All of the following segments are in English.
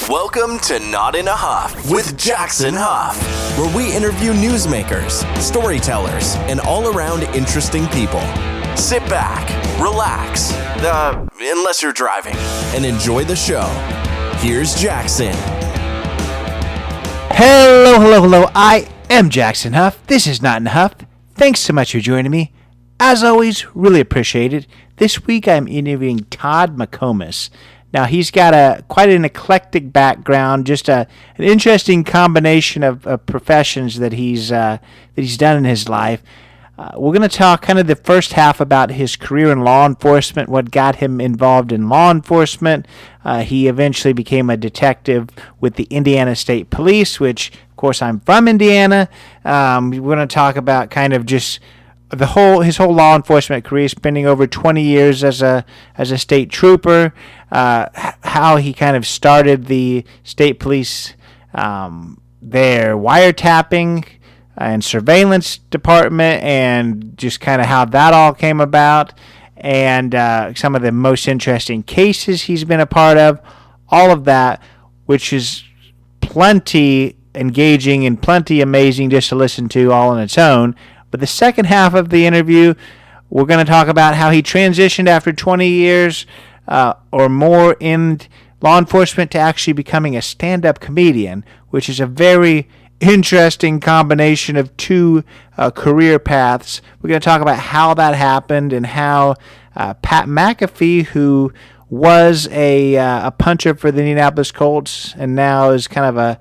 Welcome to Not in a Huff with Jackson Huff, where we interview newsmakers, storytellers, and all-around interesting people. Sit back, relax, unless you're driving, and enjoy the show. Here's Jackson. Hello. I am Jackson Huff. This is Not in a Huff. Thanks so much for joining me. As always, really appreciate it. This week I'm interviewing Todd McComas. Now, he's got quite an eclectic background, just an interesting combination of professions that he's done in his life. We're going to talk kind of the first half about his career in law enforcement, what got him involved in law enforcement. He eventually became a detective with the Indiana State Police, which, of course, I'm from Indiana. We're going to talk about kind of just his whole law enforcement career, spending over 20 years as a state trooper, how he kind of started the state police, their wiretapping and surveillance department, and just kind of how that all came about, and some of the most interesting cases he's been a part of, all of that, which is plenty engaging and plenty amazing just to listen to all on its own. But the second half of the interview, we're going to talk about how he transitioned after 20 years or more in law enforcement to actually becoming a stand-up comedian, which is a very interesting combination of two career paths. We're going to talk about how that happened and how Pat McAfee, who was a puncher for the Indianapolis Colts and now is kind of a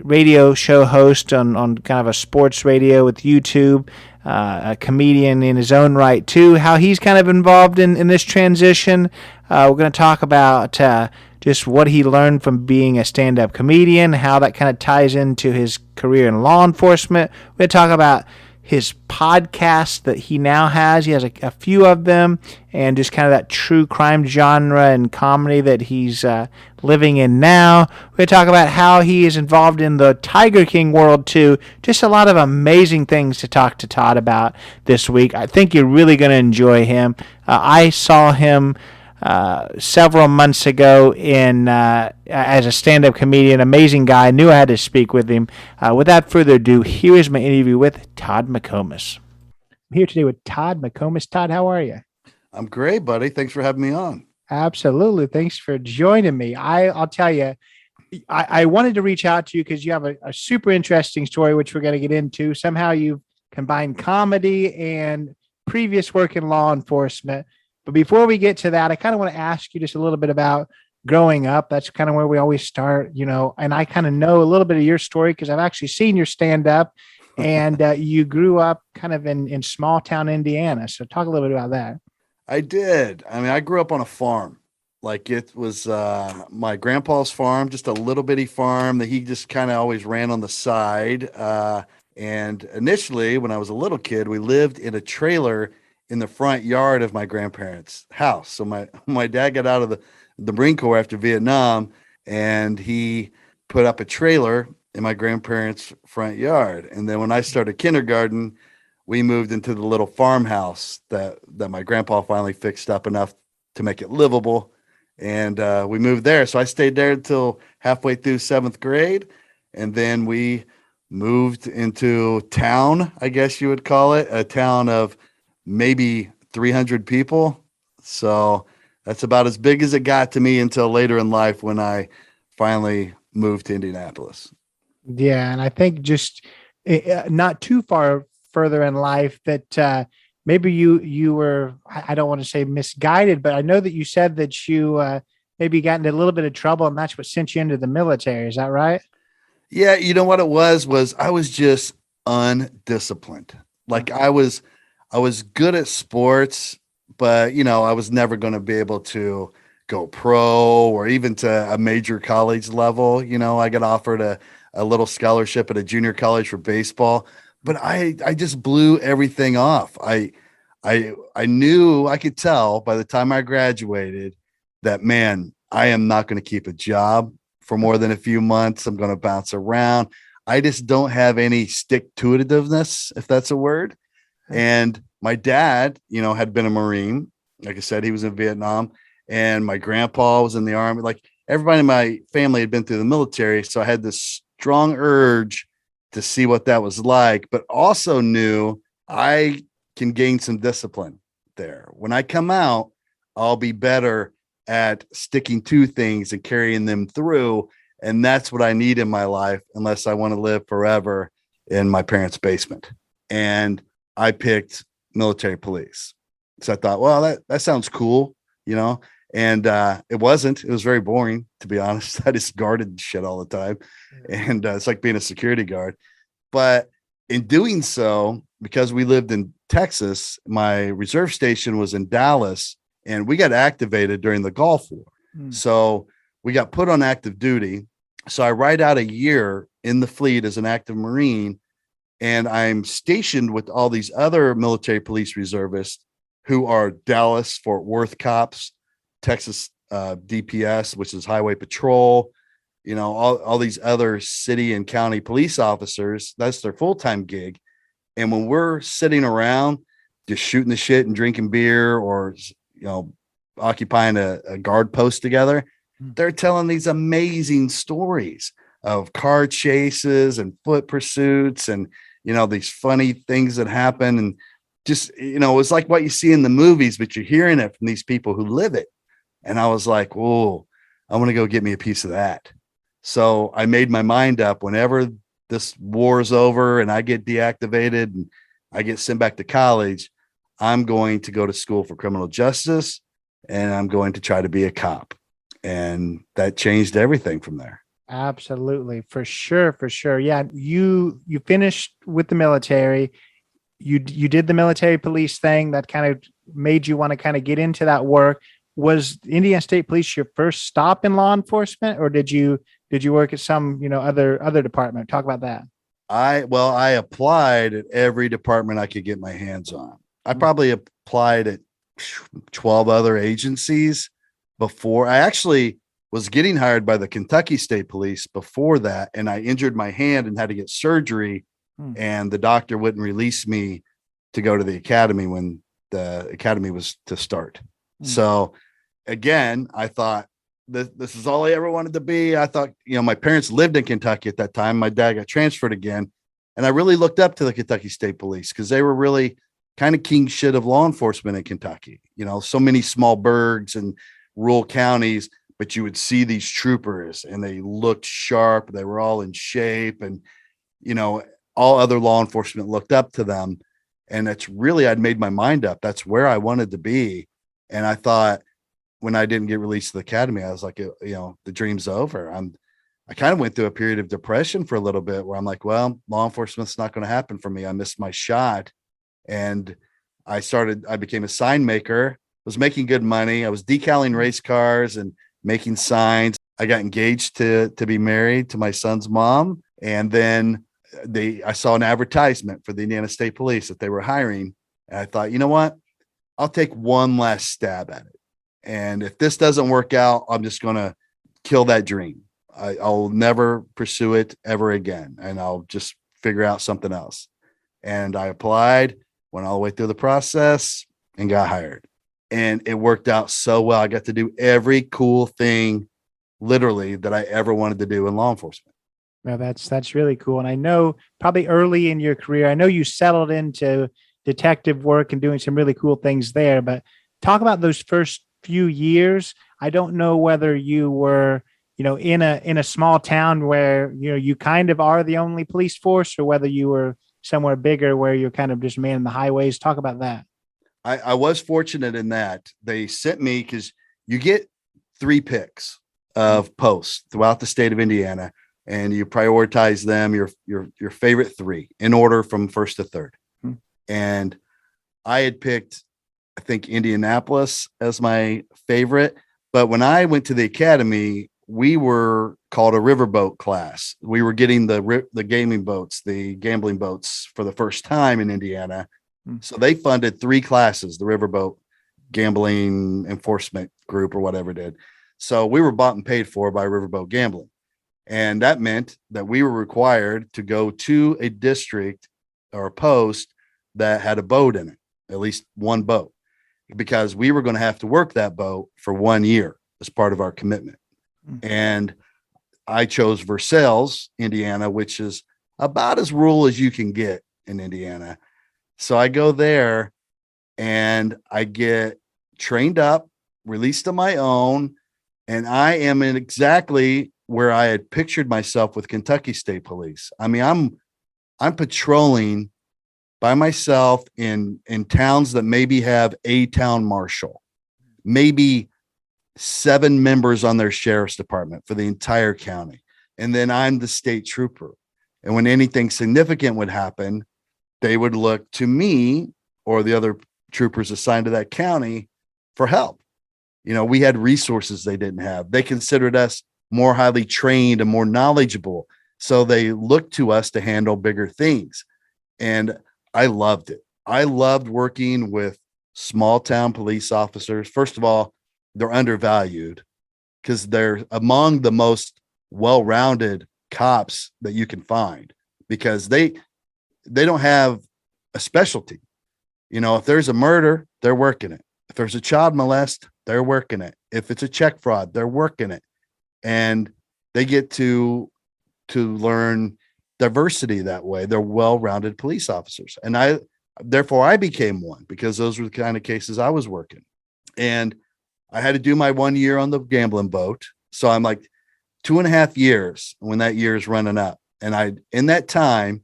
radio show host on kind of a sports radio with YouTube, a comedian in his own right too, how he's kind of involved in this transition. We're going to talk about just what he learned from being a stand-up comedian, how that kind of ties into his career in law enforcement. We're going to talk about his podcast that he now has. He has a few of them, and just kind of that true crime genre and comedy that he's living in now. We're going to talk about how he is involved in the Tiger King world too. Just a lot of amazing things to talk to Todd about this week. I think you're really going to enjoy him. I saw him several months ago as a stand-up comedian, amazing guy. I knew I had to speak with him. Without further ado, here is my interview with Todd McComas. I'm here today with Todd McComas. Todd, how are you? I'm great, buddy. Thanks for having me on. Absolutely. Thanks for joining me. I'll tell you, I wanted to reach out to you because you have a super interesting story, which we're going to get into. Somehow you've combined comedy and previous work in law enforcement. But before we get to that, I kind of want to ask you just a little bit about growing up. That's kind of where we always start, and I kind of know a little bit of your story because I've actually seen your stand up, and you grew up kind of in small town Indiana. So talk a little bit about that. I did. I mean, I grew up on a farm. Like it was my grandpa's farm, just a little bitty farm that he just kind of always ran on the side. And initially, when I was a little kid, we lived in a trailer in the front yard of my grandparents' house. So my dad got out of the Marine Corps after Vietnam, and he put up a trailer in my grandparents' front yard. And then when I started kindergarten, we moved into the little farmhouse that my grandpa finally fixed up enough to make it livable. And we moved there. So I stayed there until halfway through 7th grade. And then we moved into town, I guess you would call it, a town of maybe 300 people. So that's about as big as it got to me until later in life when I finally moved to Indianapolis. Yeah. And I think just not too far further in life that maybe you were, I don't want to say misguided, but I know that you said that you maybe got into a little bit of trouble and that's what sent you into the military. Is that right? Yeah. You know what it was I was just undisciplined. Like I was good at sports, but I was never going to be able to go pro or even to a major college level. I got offered a little scholarship at a junior college for baseball, but I just blew everything off. I knew, I could tell by the time I graduated that, man, I am not going to keep a job for more than a few months. I'm going to bounce around. I just don't have any stick-to-itiveness, if that's a word. And my dad, had been a Marine. Like I said, he was in Vietnam, and my grandpa was in the Army. Like everybody in my family had been through the military. So I had this strong urge to see what that was like, but also knew I can gain some discipline there. When I come out, I'll be better at sticking to things and carrying them through. And that's what I need in my life, unless I want to live forever in my parents' basement. And I picked military police. So I thought, well, that sounds cool, you know, and it wasn't. It was very boring, to be honest. I just guarded shit all the time. And it's like being a security guard. But in doing so, because we lived in Texas, my reserve station was in Dallas, and we got activated during the Gulf War. So we got put on active duty. So I ride out a year in the fleet as an active Marine, and I'm stationed with all these other military police reservists who are Dallas, Fort Worth cops, Texas DPS, which is Highway Patrol, you know, all these other city and county police officers. That's their full-time gig. And when we're sitting around just shooting the shit and drinking beer, or, you know, occupying a guard post together, they're telling these amazing stories of car chases and foot pursuits and, you know, these funny things that happen. And just, you know, it's like what you see in the movies, but you're hearing it from these people who live it. And I was like, whoa, I want to go get me a piece of that. So I made my mind up, whenever this war is over and I get deactivated and I get sent back to college, I'm going to go to school for criminal justice, and I'm going to try to be a cop. And that changed everything from there. Absolutely. For sure. For sure. Yeah. You finished with the military. You did the military police thing that kind of made you want to kind of get into that work. Was Indiana State Police your first stop in law enforcement, or did you work at some, you know, other department? Talk about that. I applied at every department I could get my hands on. I probably applied at 12 other agencies before. I actually was getting hired by the Kentucky State Police before that, and I injured my hand and had to get surgery, and the doctor wouldn't release me to go to the academy when the academy was to start. So again, I thought this is all I ever wanted to be. I thought, you know, my parents lived in Kentucky at that time. My dad got transferred again, and I really looked up to the Kentucky State Police because they were really kind of king shit of law enforcement in Kentucky. You know, so many small burgs and rural counties, but you would see these troopers and they looked sharp. They were all in shape, and, you know, all other law enforcement looked up to them. And that's really, I'd made my mind up. That's where I wanted to be. And I thought, when I didn't get released to the academy, I was like, you know, the dream's over. I kind of went through a period of depression for a little bit where I'm like, well, law enforcement's not going to happen for me. I missed my shot. And I became a sign maker, was making good money. I was decaling race cars and making signs. I got engaged to be married to my son's mom. And then I saw an advertisement for the Indiana State Police that they were hiring. And I thought, you know what? I'll take one last stab at it. And if this doesn't work out, I'm just going to kill that dream. I'll never pursue it ever again. And I'll just figure out something else. And I applied, went all the way through the process, and got hired. And it worked out so well. I got to do every cool thing, literally, that I ever wanted to do in law enforcement. Well, that's really cool. And I know probably early in your career, I know you settled into detective work and doing some really cool things there, but talk about those first few years. I don't know whether you were, you know, in a small town where, you know, you kind of are the only police force, or whether you were somewhere bigger where you're kind of just manning the highways. Talk about that. I was fortunate in that they sent me, because you get 3 picks of posts throughout the state of Indiana, and you prioritize them, your favorite 3 in order from first to third. And I had picked, I think, Indianapolis as my favorite. But when I went to the academy, we were called a riverboat class. We were getting the gaming boats, the gambling boats, for the first time in Indiana. So they funded 3 classes, the riverboat gambling enforcement group or whatever it did. So we were bought and paid for by riverboat gambling. And that meant that we were required to go to a district or a post that had a boat in it, at least one boat, because we were going to have to work that boat for 1 year as part of our commitment. And I chose Versailles, Indiana, which is about as rural as you can get in Indiana. So I go there and I get trained up, released on my own, and I am in exactly where I had pictured myself with Kentucky State Police. I mean, I'm patrolling by myself in towns that maybe have a town marshal, maybe 7 members on their sheriff's department for the entire county. And then I'm the state trooper. And when anything significant would happen, they would look to me or the other troopers assigned to that county for help. You know, we had resources they didn't have. They considered us more highly trained and more knowledgeable. So they looked to us to handle bigger things. And I loved it. I loved working with small town police officers. First of all, they're undervalued because they're among the most well-rounded cops that you can find, because they don't have a specialty. You know, if there's a murder, they're working it. If there's a child molest, they're working it. If it's a check fraud, they're working it. And they get to learn diversity that way. They're well-rounded police officers. And therefore I became one, because those were the kind of cases I was working. And I had to do my 1 year on the gambling boat. So I'm like 2.5 years when that year is running up. And in that time,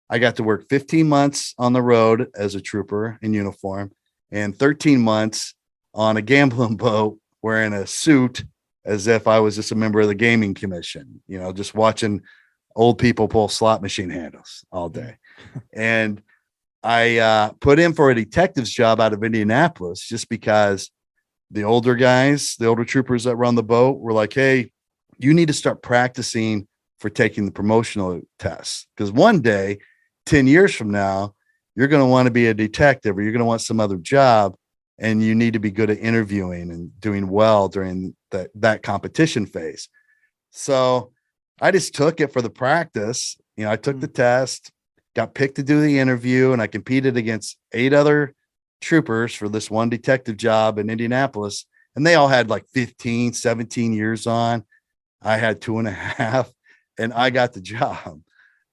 I got to work 15 months on the road as a trooper in uniform and 13 months on a gambling boat wearing a suit as if I was just a member of the gaming commission, you know, just watching old people pull slot machine handles all day. And I put in for a detective's job out of Indianapolis just because the older guys, the older troopers that run the boat were like, hey, you need to start practicing for taking the promotional tests. Because one day, 10 years from now, you're going to want to be a detective or you're going to want some other job. And you need to be good at interviewing and doing well during that competition phase. So I just took it for the practice. You know, I took the test, got picked to do the interview, and I competed against 8 other troopers for this one detective job in Indianapolis. And they all had like 15, 17 years on. I had 2.5, and I got the job.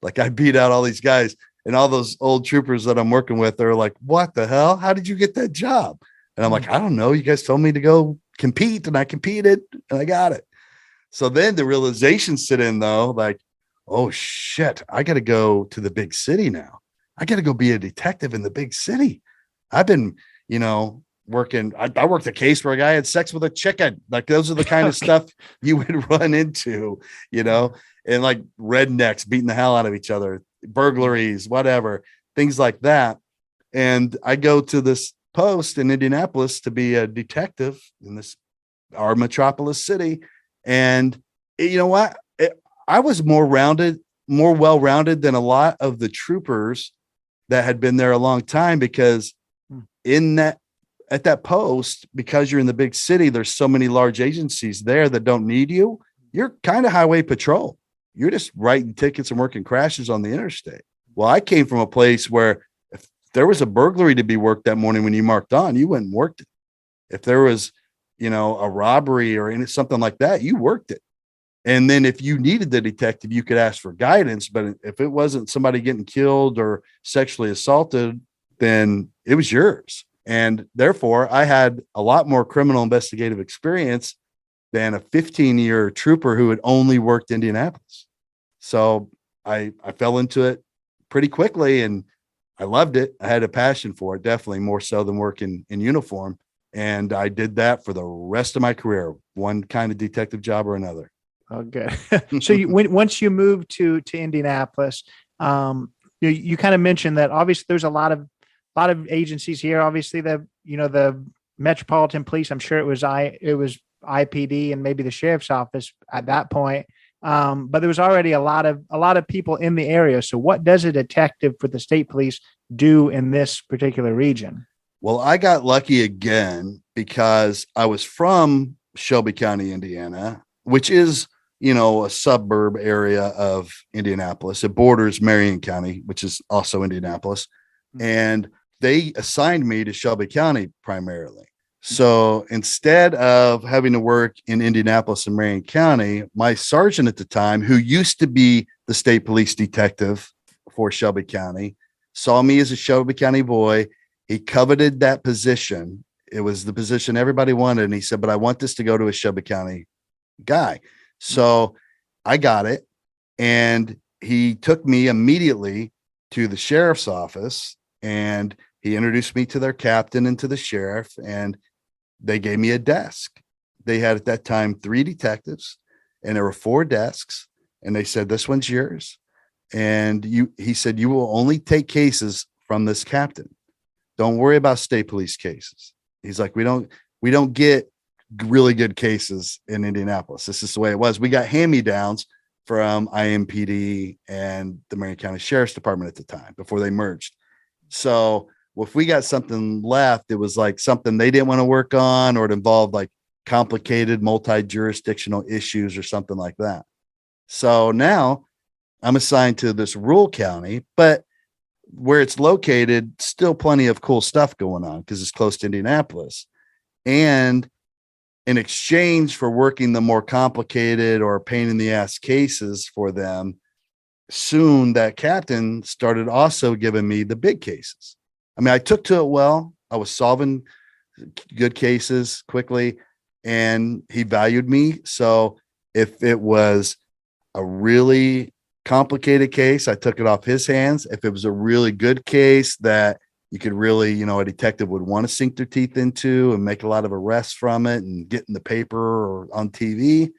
Like, I beat out all these guys, and all those old troopers that I'm working with, they're like, what the hell? How did you get that job? And I'm like, I don't know. You guys told me to go compete, and I competed and I got it. So then the realization set in though, like, oh shit, I got to go to the big city now. I got to go be a detective in the big city. I've been, you know, working. I worked a case where a guy had sex with a chicken. Like, those are the kind of stuff you would run into, you know, and like rednecks beating the hell out of each other, burglaries, whatever, things like that. And I go to this post in Indianapolis to be a detective in our metropolis city. And you know what? I was more well-rounded than a lot of the troopers that had been there a long time, because at that post, because you're in the big city, there's so many large agencies there that don't need you. You're kind of highway patrol. You're just writing tickets and working crashes on the interstate. Well, I came from a place where if there was a burglary to be worked that morning when you marked on, you went and worked it. If there was, you know, a robbery or something like that, you worked it. And then if you needed the detective, you could ask for guidance. But if it wasn't somebody getting killed or sexually assaulted, then it was yours. And therefore, I had a lot more criminal investigative experience than a 15-year trooper who had only worked Indianapolis. So I fell into it pretty quickly, and I loved it. I had a passion for it, definitely more so than working in uniform. And I did that for the rest of my career, one kind of detective job or another. Oh, good. So once you moved to Indianapolis, you kind of mentioned that obviously there's a lot of agencies here. Obviously, the Metropolitan Police. I'm sure it was IPD and maybe the sheriff's office at that point. But there was already a lot of people in the area. So what does a detective for the state police do in this particular region? Well, I got lucky again because I was from Shelby County, Indiana, which is, you know, a suburb area of Indianapolis. It borders Marion County, which is also Indianapolis. And they assigned me to Shelby County primarily. So instead of having to work in Indianapolis and Marion County, my sergeant at the time, who used to be the state police detective for Shelby County, saw me as a Shelby County boy. He coveted that position. It was the position everybody wanted. And he said, but I want this to go to a Shelby County guy. So I got it. And he took me immediately to the sheriff's office, and he introduced me to their captain and to the sheriff, and they gave me a desk. They had at that time 3 detectives, and there were 4 desks, and they said, this one's yours. And he said, you will only take cases from this captain. Don't worry about state police cases. He's like, we don't get really good cases in Indianapolis. This is the way it was. We got hand-me-downs from IMPD and the Marion County Sheriff's Department at the time before they merged. So if we got something left, it was like something they didn't want to work on, or it involved like complicated multi-jurisdictional issues or something like that. So now I'm assigned to this rural county, but where it's located, still plenty of cool stuff going on because it's close to Indianapolis. And in exchange for working the more complicated or pain in the ass cases for them, soon that captain started also giving me the big cases. I mean, I took to it well. I was solving good cases quickly, and he valued me. So if it was a really complicated case, I took it off his hands. If it was a really good case that you could really, a detective would want to sink their teeth into and make a lot of arrests from it and get in the paper or on TV,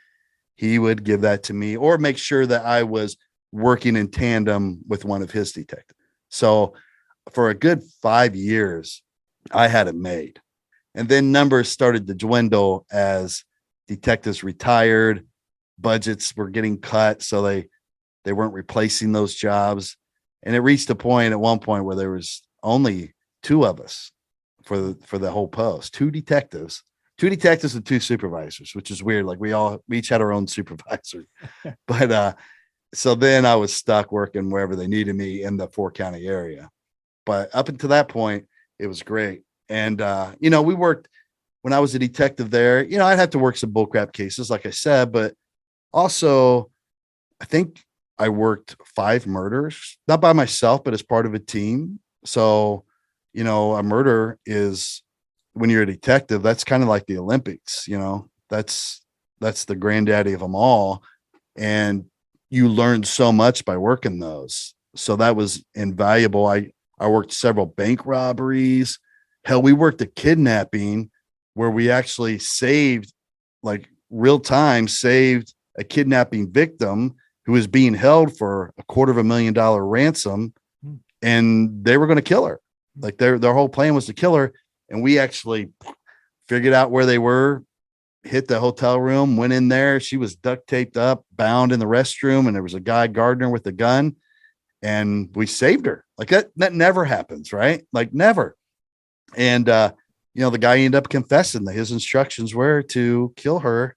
he would give that to me, or make sure that I was working in tandem with one of his detectives. So for a good 5 years, I had it made. And then numbers started to dwindle as detectives retired, budgets were getting cut, so they weren't replacing those jobs. And it reached a point at one point where there was only 2 of us for the whole post, 2 detectives and 2 supervisors, which is weird. Like we each had our own supervisor. But so then I was stuck working wherever they needed me in the 4-county area. But up until that point, it was great. And we worked when I was a detective there. I'd have to work some bullcrap cases, like I said, but also I think I worked 5 murders, not by myself, but as part of a team. So, a murder is, when you're a detective, that's kind of like the Olympics, that's the granddaddy of them all. And you learn so much by working those. So that was invaluable. I worked several bank robberies. Hell, we worked a kidnapping where we actually saved, like real time, saved a kidnapping victim who was being held for $250,000 ransom, and they were going to kill her. Like their whole plan was to kill her. And we actually figured out where they were, hit the hotel room, went in there. She was duct taped up, bound in the restroom. And there was a guy guarding her with a gun, and we saved her. Like that never happens, right? Like never. And, the guy ended up confessing that his instructions were to kill her,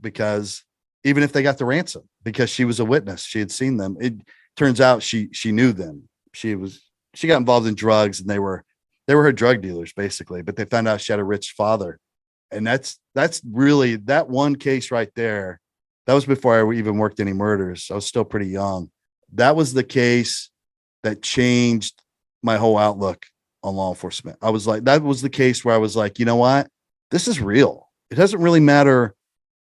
because even if they got the ransom, because she was a witness, she had seen them. It turns out she knew them. She got involved in drugs, and they were her drug dealers basically, but they found out she had a rich father. And that's really that one case right there. That was before I even worked any murders. I was still pretty young. That was the case that changed my whole outlook on law enforcement. I was like, that was the case where I was like, you know what? This is real. It doesn't really matter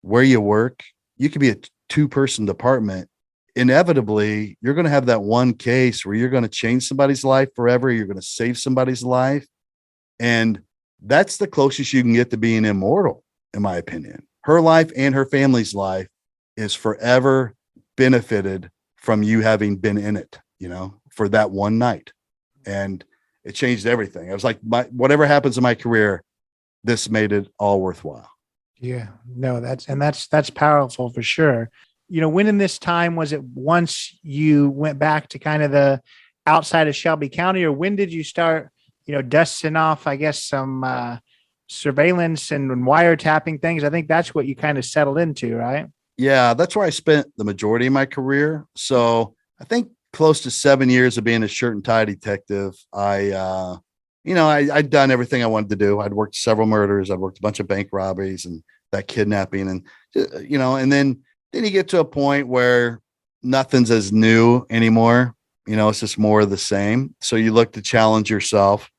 where you work. You could be a 2-person department. Inevitably, you're going to have that one case where you're going to change somebody's life forever. You're going to save somebody's life. And that's the closest you can get to being immortal, in my opinion. Her life and her family's life is forever benefited from you having been in it, for that one night. And it changed everything. I was like, whatever happens in my career, this made it all worthwhile. Yeah, no, that's powerful for sure. When in this time was it once you went back to kind of the outside of Shelby County, or when did you start, dusting off, I guess, some surveillance and wiretapping things? I think that's what you kind of settled into, right? Yeah, that's where I spent the majority of my career. So I think close to 7 years of being a shirt and tie detective. I I'd done everything I wanted to do. I'd worked several murders. I'd worked a bunch of bank robberies and that kidnapping. And, and then you get to a point where nothing's as new anymore. It's just more of the same. So you look to challenge yourself.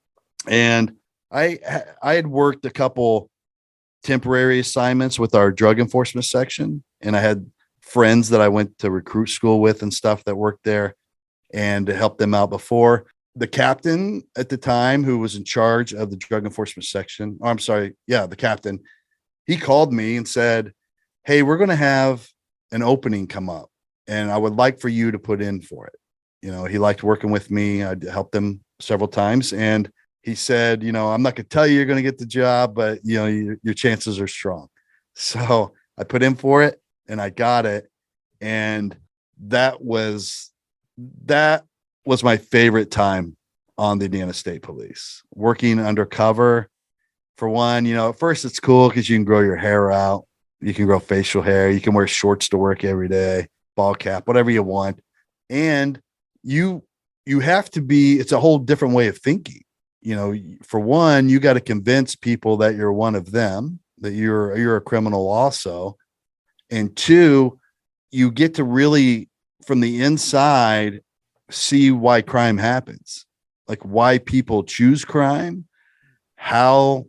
And I had worked a couple temporary assignments with our drug enforcement section. And I had friends that I went to recruit school with and stuff that worked there and to help them out before. The captain at the time who was in charge of the drug enforcement section, the captain, he called me and said, "Hey, we're going to have an opening come up and I would like for you to put in for it." He liked working with me. I'd helped him several times. And he said, "I'm not going to tell you you're going to get the job, but your chances are strong." So I put in for it and I got it. And that was my favorite time on the Indiana State Police, working undercover. For one, at first it's cool because you can grow your hair out. You can grow facial hair. You can wear shorts to work every day, ball cap, whatever you want. And you have to it's a whole different way of thinking. For one, you got to convince people that you're one of them, that you're a criminal also. And two, you get to really from the inside see why crime happens, like why people choose crime, how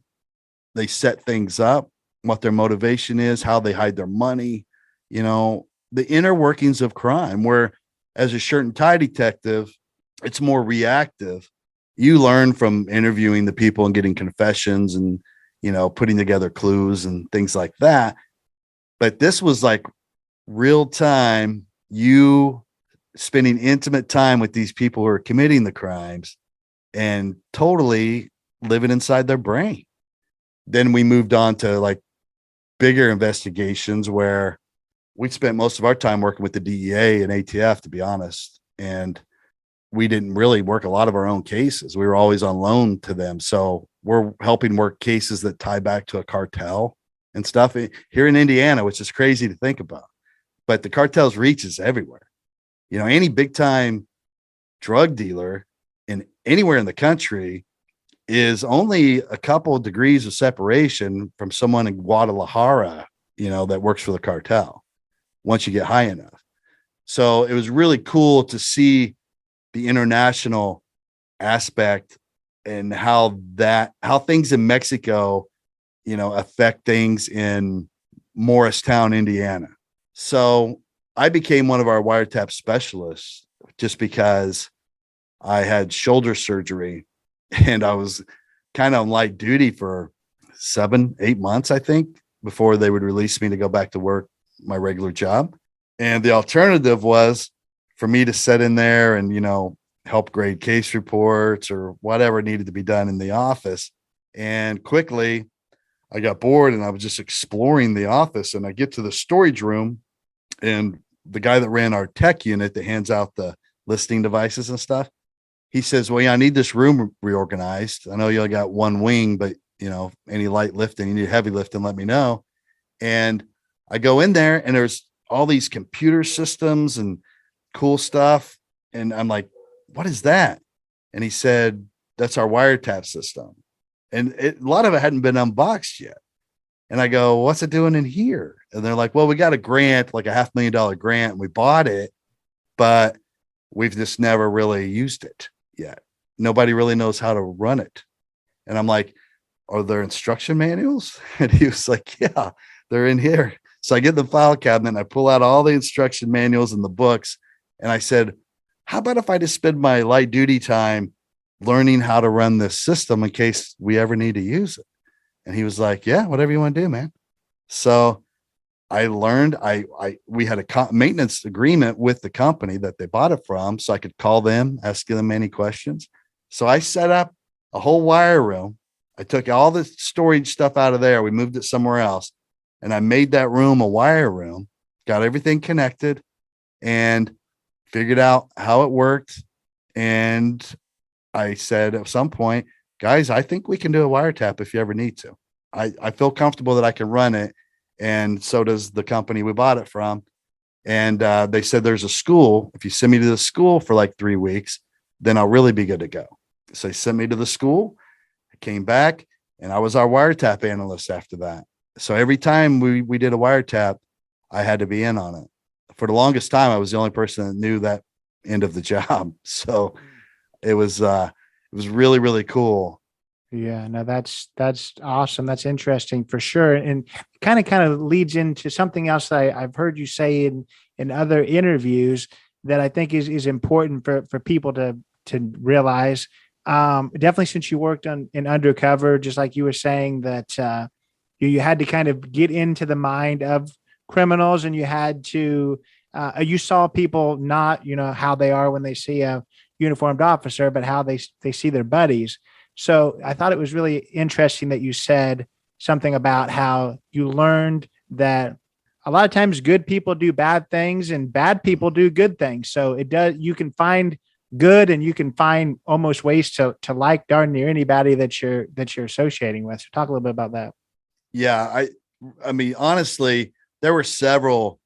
they set things up, what their motivation is, how they hide their money, the inner workings of crime, where as a shirt and tie detective, it's more reactive. You learn from interviewing the people and getting confessions and, putting together clues and things like that. But this was like real time, you spending intimate time with these people who are committing the crimes and totally living inside their brain. Then we moved on to like bigger investigations where we spent most of our time working with the DEA and ATF, to be honest. And we didn't really work a lot of our own cases. We were always on loan to them. So we're helping work cases that tie back to a cartel and stuff here in Indiana, which is crazy to think about. But the cartel's reach is everywhere. Any big time drug dealer in anywhere in the country is only a couple of degrees of separation from someone in Guadalajara, that works for the cartel once you get high enough. So it was really cool to see the international aspect and how things in Mexico, affect things in Morristown, Indiana. So I became one of our wiretap specialists just because I had shoulder surgery and I was kind of on light duty for 7-8 months, I think, before they would release me to go back to work my regular job. And the alternative was for me to sit in there and, help grade case reports or whatever needed to be done in the office. And quickly I got bored and I was just exploring the office, and I get to the storage room, and the guy that ran our tech unit that hands out the listing devices and stuff, he says, "Well, yeah, I need this room reorganized. I know you only got one wing, but any light lifting, you need heavy lifting, let me know." And I go in there and there's all these computer systems and cool stuff. And I'm like, "What is that?" And he said, "That's our wiretap system." And a lot of it hadn't been unboxed yet. And I go, "What's it doing in here?" And they're like, "Well, we got a grant, like a $500,000 grant, and we bought it, but we've just never really used it yet. Nobody really knows how to run it." And I'm like, "Are there instruction manuals?" And he was like, "Yeah, they're in here." So I get the file cabinet and I pull out all the instruction manuals and the books. And I said, "How about if I just spend my light duty time learning how to run this system in case we ever need to use it?" And he was like, "Yeah, whatever you want to do, man." So I learned, we had a maintenance agreement with the company that they bought it from, so I could call them, ask them any questions. So I set up a whole wire room. I took all the storage stuff out of there. We moved it somewhere else, and I made that room a wire room, got everything connected, and figured out how it worked. And I said at some point, "Guys, I think we can do a wiretap if you ever need to. I feel comfortable that I can run it. And so does the company we bought it from." And they said, "There's a school. If you send me to the school for like 3 weeks, then I'll really be good to go." So they sent me to the school. came back, and I was our wiretap analyst after that. So every time we did a wiretap, I had to be in on it. For the longest time, I was the only person that knew that end of the job. So it was really, really cool. Yeah, no, that's awesome. That's interesting for sure, and kind of leads into something else that I've heard you say in other interviews that I think is important for people to realize. Definitely, since you worked in undercover, just like you were saying that you had to kind of get into the mind of criminals, and you had to you saw people not how they are when they see a uniformed officer, but how they see their buddies. So I thought it was really interesting that you said something about how you learned that a lot of times good people do bad things and bad people do good things. So you can find good, and you can find almost ways to like darn near anybody that you're associating with. So talk a little bit about that. Yeah. I mean, honestly, there were several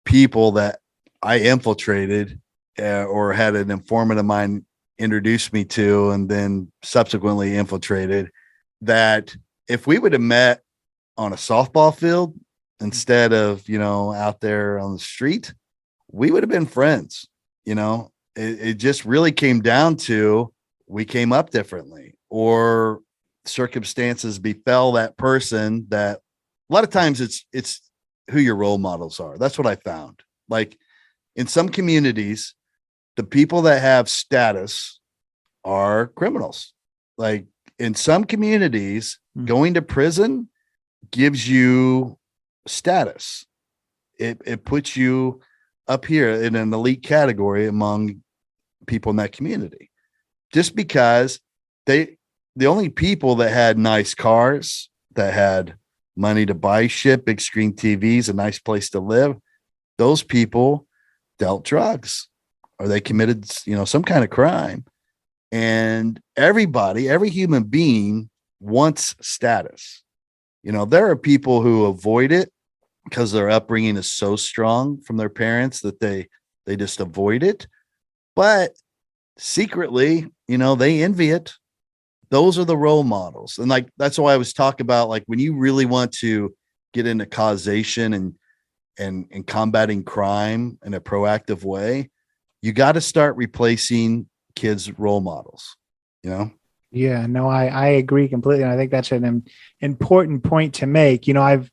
people that I infiltrated or had an informant of mine introduced me to, and then subsequently infiltrated, that if we would have met on a softball field instead of, out there on the street, we would have been friends. It just really came down to, we came up differently, or circumstances befell that person. That a lot of times it's who your role models are. That's what I found. Like in some communities, the people that have status are criminals. Like in some communities, going to prison gives you status. It puts you up here in an elite category among people in that community, just because the only people that had nice cars, that had money to buy shit, big screen TVs, a nice place to live, those people dealt drugs, or they committed, some kind of crime. And every human being wants status. There are people who avoid it because their upbringing is so strong from their parents that they just avoid it. But secretly, they envy it. Those are the role models. And like, that's why I was talking about, like, when you really want to get into causation and combating crime in a proactive way, you got to start replacing kids' role models, Yeah, no, I agree completely. And I think that's an important point to make. I've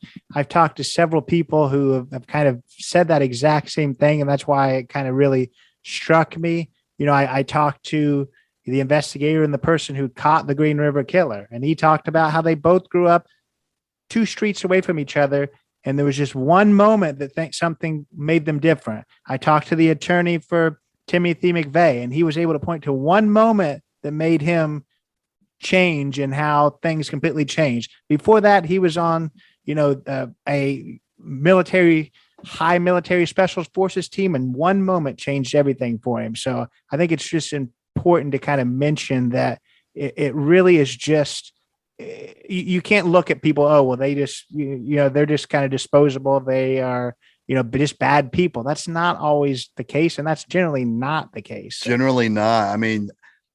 talked to several people who have kind of said that exact same thing. And that's why it kind of really struck me. I talked to the investigator and the person who caught the Green River Killer, and he talked about how they both grew up 2 streets away from each other. And there was just one moment that something made them different. I talked to the attorney for Timothy McVeigh, and he was able to point to one moment that made him change and how things completely changed. Before that, he was on, a high military special forces team, and one moment changed everything for him. So I think it's just important to kind of mention that it really is just, you can't look at people, oh, well, they just, they're just kind of disposable. They are, just bad people. That's not always the case. And that's generally not the case. Generally not. I mean,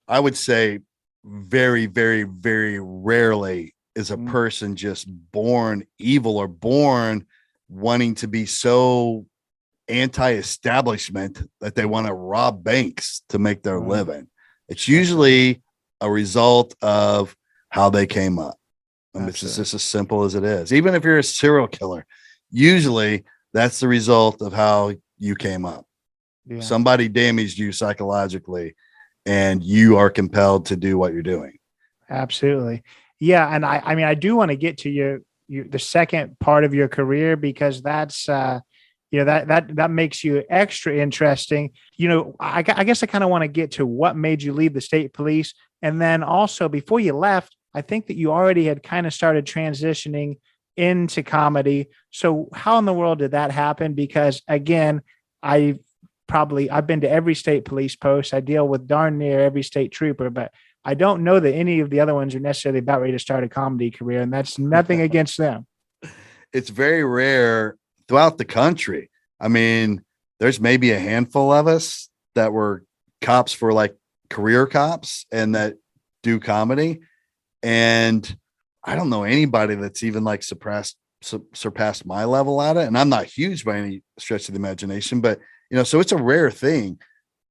I would say very, very, very rarely is a person just born evil or born wanting to be so anti-establishment that they want to rob banks to make their living. It's usually a result of how they came up. And it's just as simple as it is. Even if you're a serial killer, usually that's the result of how you came up. Yeah. Somebody damaged you psychologically, and you are compelled to do what you're doing. Absolutely. Yeah. And I do want to get to the second part of your career, because that's, that makes you extra interesting. I guess I kind of want to get to what made you leave the state police. And then also, before you left, I think that you already had kind of started transitioning into comedy. So how in the world did that happen? Because again, I've been to every state police post. I deal with darn near every state trooper, but I don't know that any of the other ones are necessarily about ready to start a comedy career. And that's nothing against them. It's very rare throughout the country. I mean, there's maybe a handful of us that were cops for like career cops and that do comedy. And I don't know anybody that's even like surpassed my level at it. And I'm not huge by any stretch of the imagination, but so it's a rare thing.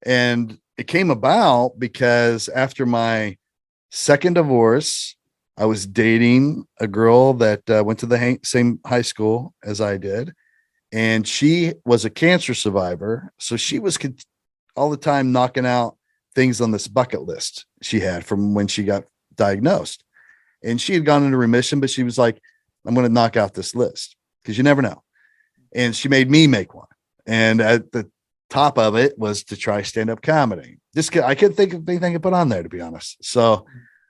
And it came about because after my second divorce, I was dating a girl that went to the same high school as I did. And she was a cancer survivor. So she was all the time knocking out things on this bucket list she had from when she got diagnosed. And she had gone into remission, but she was like, I'm going to knock out this list because you never know. And she made me make one. And at the top of it was to try stand-up comedy. I couldn't think of anything to put on there, to be honest. So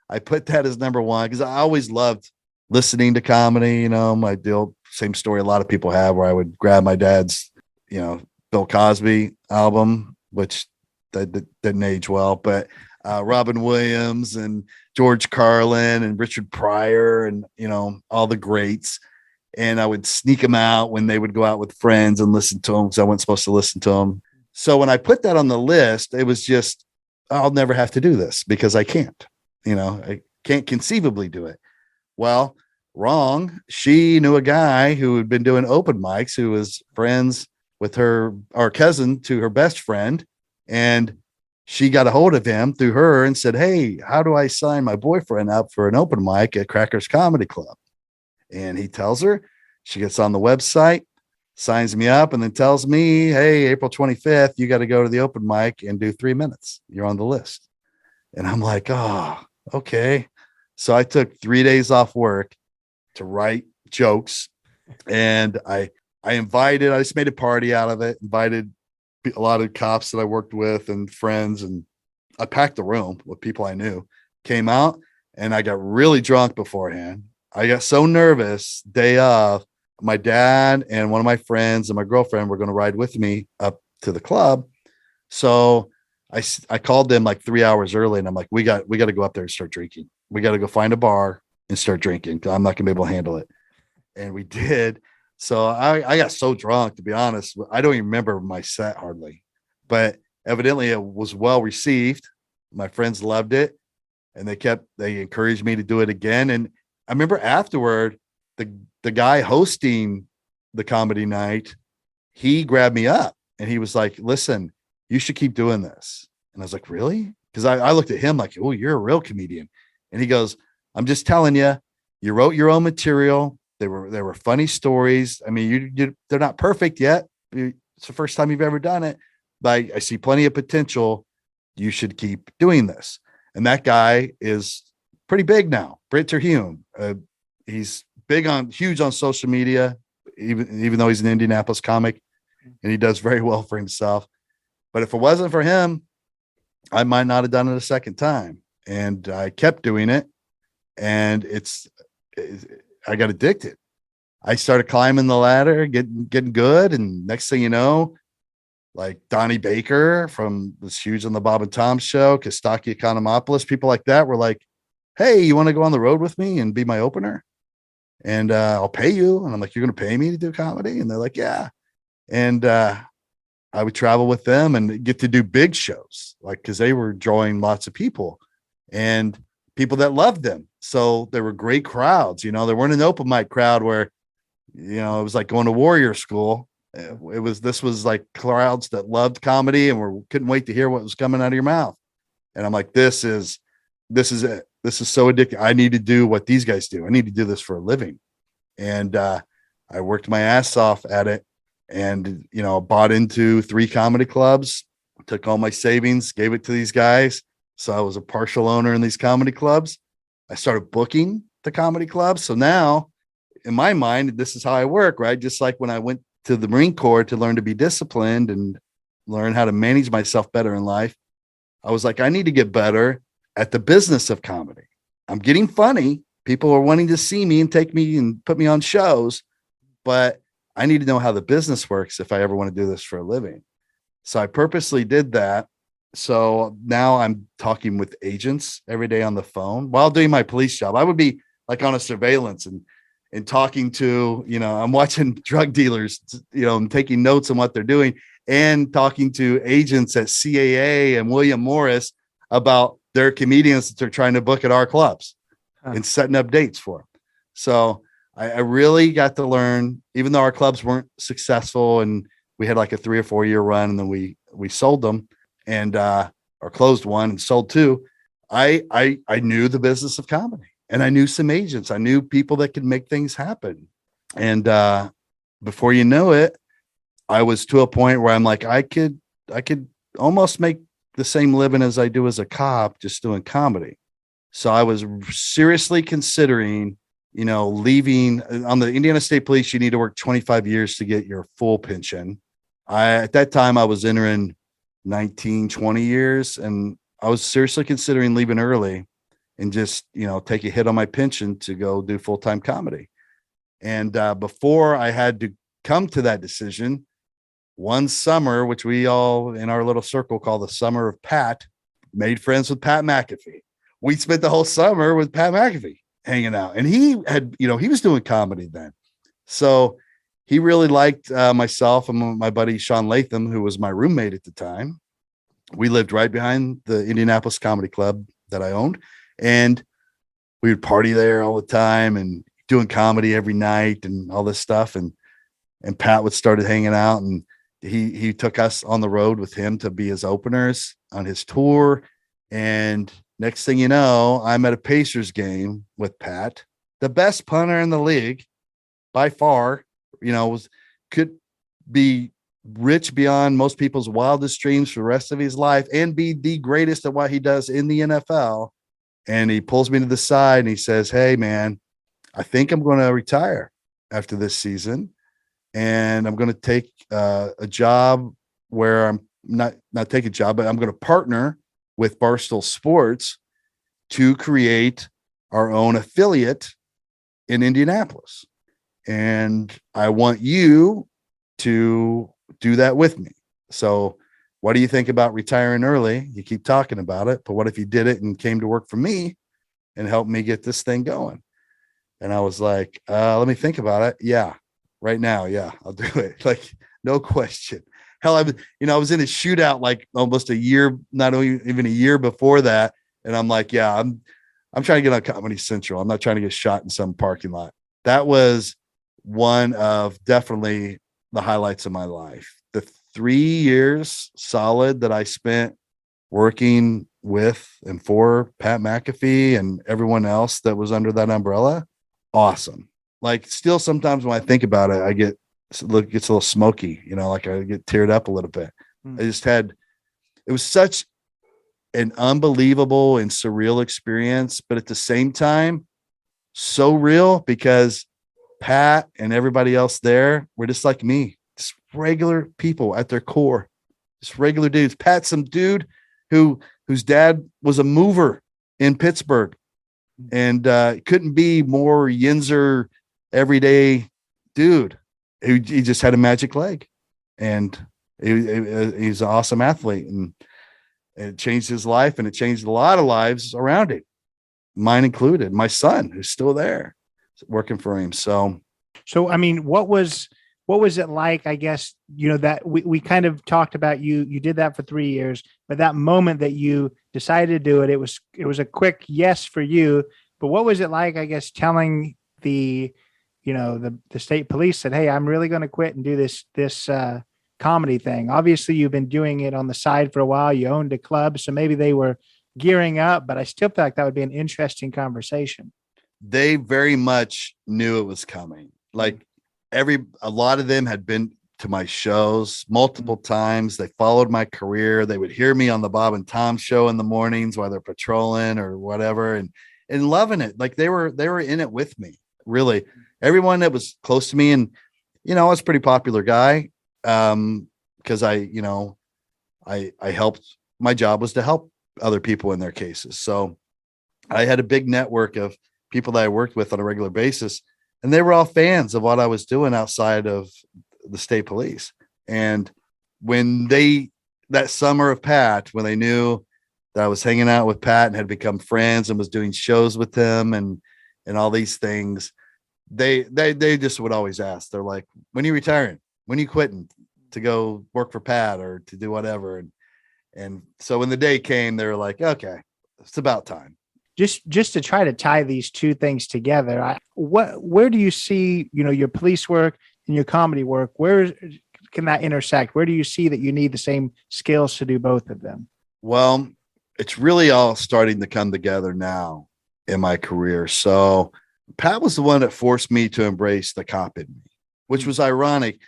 I put that as number one because I always loved listening to comedy. My deal, same story a lot of people have, where I would grab my dad's, Bill Cosby album, which that didn't age well, but Robin Williams and George Carlin and Richard Pryor and, all the greats. And I would sneak them out when they would go out with friends and listen to them because I wasn't supposed to listen to them. So when I put that on the list, it was just, I'll never have to do this because I can't, I can't conceivably do it. Well, wrong. She knew a guy who had been doing open mics, who was friends with our cousin to her best friend. And she got a hold of him through her and said, hey, how do I sign my boyfriend up for an open mic at Crackers Comedy Club? And he tells her. She gets on the website, signs me up, and then tells me, hey, April 25th, you got to go to the open mic and do 3 minutes. You're on the list. And I'm like, oh, okay. So I took 3 days off work to write jokes. And I just made a party out of it, invited a lot of cops that I worked with and friends. And I packed the room with people I knew, came out, and I got really drunk beforehand. I got so nervous day of. My dad and one of my friends and my girlfriend were going to ride with me up to the club. So I called them like 3 hours early, and I'm like, we got to go up there and start drinking. We got to go find a bar and start drinking. I'm not gonna be able to handle it. And we did. So I got so drunk, to be honest. I don't even remember my set hardly, but evidently it was well received. My friends loved it, and they encouraged me to do it again. And I remember afterward, the guy hosting the comedy night, he grabbed me up and he was like, listen, you should keep doing this. And I was like, really? Because I looked at him like, oh, you're a real comedian. And he goes, I'm just telling you, you wrote your own material. They were funny stories. I mean, they're not perfect yet. It's the first time you've ever done it, but I see plenty of potential. You should keep doing this. And that guy is pretty big now. Britt Terhune. He's huge on social media, even though he's an Indianapolis comic, and he does very well for himself. But if it wasn't for him, I might not have done it a second time. And I kept doing it, and I got addicted. I started climbing the ladder, getting good, and next thing you know, like Donnie Baker was huge on the Bob and Tom show, Kostaki Economopoulos, people like that were like, hey, you want to go on the road with me and be my opener? And I'll pay you. And I'm like, you're going to pay me to do comedy? And they're like, yeah. And I would travel with them and get to do big shows, like, because they were drawing lots of people and people that loved them. So there were great crowds. There weren't an open mic crowd where, it was like going to warrior school. This was like crowds that loved comedy and couldn't wait to hear what was coming out of your mouth. And I'm like, this is it. This is so addictive. I need to do what these guys do. I need to do this for a living. And I worked my ass off at it, and, bought into 3 comedy clubs, took all my savings, gave it to these guys. So I was a partial owner in these comedy clubs. I started booking the comedy clubs. So now in my mind, this is how I work, right? Just like when I went to the Marine Corps to learn to be disciplined and learn how to manage myself better in life. I was like, I need to get better at the business of comedy. I'm getting funny. People are wanting to see me and take me and put me on shows, but I need to know how the business works if I ever want to do this for a living. So I purposely did that. So now I'm talking with agents every day on the phone while doing my police job. I would be like on a surveillance and talking to, I'm watching drug dealers, and taking notes on what they're doing, and talking to agents at CAA and William Morris about their comedians that they're trying to book at our clubs. and setting up dates for him. So I really got to learn, even though our clubs weren't successful and we had like a 3 or 4 year run and then we sold them and or closed one and sold two. I knew the business of comedy and I knew some agents. I knew people that could make things happen. And before you know it, I was to a point where I'm like, I could almost make the same living as I do as a cop, just doing comedy. So I was seriously considering, leaving. On the Indiana State Police. You need to work 25 years to get your full pension. At that time I was entering 19, 20 years. And I was seriously considering leaving early and just, take a hit on my pension to go do full-time comedy. And before I had to come to that decision, one summer, which we all in our little circle call the summer of Pat, made friends with Pat McAfee. We spent the whole summer with Pat McAfee hanging out. And he had, he was doing comedy then. So he really liked myself and my buddy Sean Latham, who was my roommate at the time. We lived right behind the Indianapolis Comedy Club that I owned. And we would party there all the time and doing comedy every night and all this stuff. And Pat would started hanging out, and he took us on the road with him to be his openers on his tour. And next thing you know, I'm at a Pacers game with Pat, the best punter in the league by far, could be rich beyond most people's wildest dreams for the rest of his life and be the greatest at what he does in the NFL. And he pulls me to the side and he says, "Hey man, I think I'm going to retire after this season. And I'm going to take a job where I'm not take a job, but I'm going to partner with Barstool Sports to create our own affiliate in Indianapolis. And I want you to do that with me. So what do you think about retiring early? You keep talking about it, but what if you did it and came to work for me and helped me get this thing going?" And I was like, let me think about it. Yeah. Right now. Yeah, I'll do it. Like, no question. Hell, I was in a shootout like almost a year, not even a year before that. And I'm like, yeah, I'm trying to get on Comedy Central. I'm not trying to get shot in some parking lot. That was one of definitely the highlights of my life. The 3 years solid that I spent working with and for Pat McAfee and everyone else that was under that umbrella. Awesome. Like, still sometimes when I think about it, it gets a little smoky, like I get teared up a little bit. It was such an unbelievable and surreal experience, but at the same time, so real, because Pat and everybody else there were just like me, just regular people at their core, just regular dudes. Pat's some dude whose dad was a mover in Pittsburgh and couldn't be more Yinzer everyday dude. He just had a magic leg, and he's an awesome athlete, and it changed his life, and it changed a lot of lives around him, mine included. My son, who's still there working for him. So I mean, what was it like? I guess, that we kind of talked about you did that for 3 years, but that moment that you decided to do it, it was a quick yes for you. But what was it like, I guess, telling the state police that, hey, I'm really going to quit and do this comedy thing? Obviously you've been doing it on the side for a while. You owned a club, so maybe they were gearing up, but I still feel like that would be an interesting conversation. They very much knew it was coming. Like, a lot of them had been to my shows multiple times. They followed my career. They would hear me on the Bob and Tom show in the mornings while they're patrolling or whatever, and loving it. Like, they were in it with me, really. Everyone that was close to me, and I was a pretty popular guy, because I helped. My job was to help other people in their cases. So I had a big network of people that I worked with on a regular basis, and they were all fans of what I was doing outside of the state police. And when that summer of Pat, when they knew that I was hanging out with Pat and had become friends and was doing shows with him and all these things, they just would always ask. They're like, "When are you retiring? When are you quitting to go work for Pat or to do whatever?" And so when the day came, they were like, "Okay, it's about time." just to try to tie these two things together, where do you see, your police work and your comedy work? Where can that intersect? Where do you see that you need the same skills to do both of them? Well, it's really all starting to come together now in my career. So Pat was the one that forced me to embrace the cop in me, which was ironic.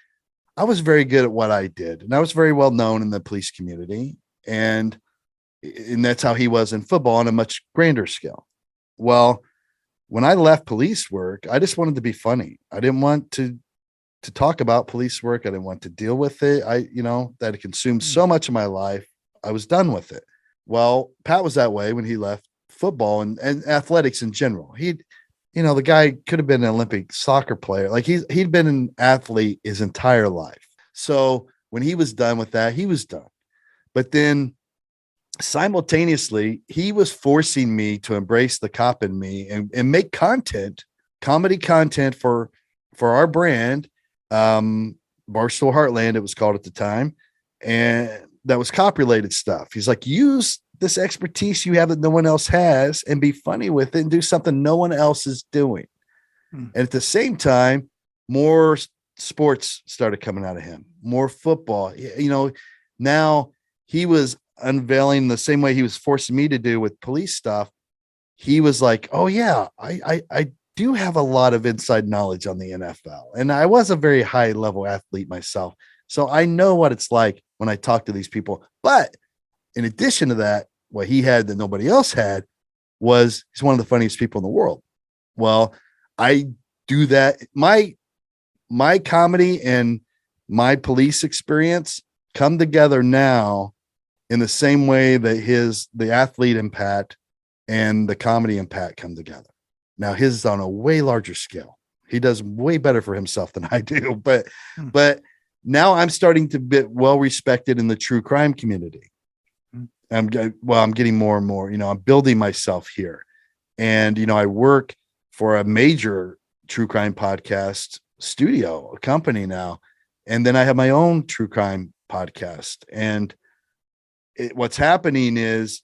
I was very good at what I did, and I was very well known in the police community. And that's how he was in football on a much grander scale. Well, when I left police work, I just wanted to be funny. I didn't want to talk about police work. I didn't want to deal with it. That it consumed so much of my life. I was done with it. Well, Pat was that way when he left football and athletics in general. The guy could have been an Olympic soccer player. Like he'd been an athlete his entire life. So when he was done with that, he was done. But then simultaneously, he was forcing me to embrace the cop in me and make comedy content for our brand, Barstool Heartland, it was called at the time. And that was cop related stuff. He's like, use this expertise you have that no one else has and be funny with it and do something no one else is doing. And at the same time, more sports started coming out of him, more football. Now he was unveiling the same way he was forcing me to do with police stuff. He was like, oh yeah, I do have a lot of inside knowledge on the NFL. And I was a very high level athlete myself. So I know what it's like when I talk to these people. But in addition to that, what he had that nobody else had was he's one of the funniest people in the world. Well, I do that. My comedy and my police experience come together now in the same way that the athlete impact and the comedy impact come together. Now his is on a way larger scale. He does way better for himself than I do, but now I'm starting to be well respected in the true crime community. I'm getting more and more, I'm building myself here. And, I work for a major true crime podcast studio, a company now. And then I have my own true crime podcast. And what's happening is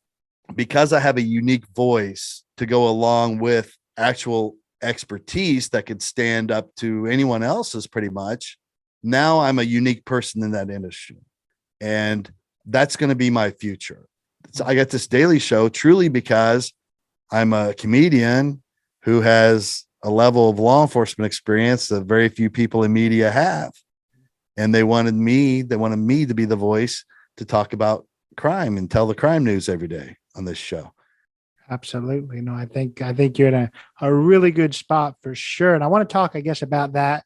because I have a unique voice to go along with actual expertise that could stand up to anyone else's pretty much. Now I'm a unique person in that industry. And that's going to be my future. So I got this daily show truly because I'm a comedian who has a level of law enforcement experience that very few people in media have. And they wanted me to be the voice to talk about crime and tell the crime news every day on this show. Absolutely. No, I think you're in a really good spot for sure. And I want to talk, I guess, about that.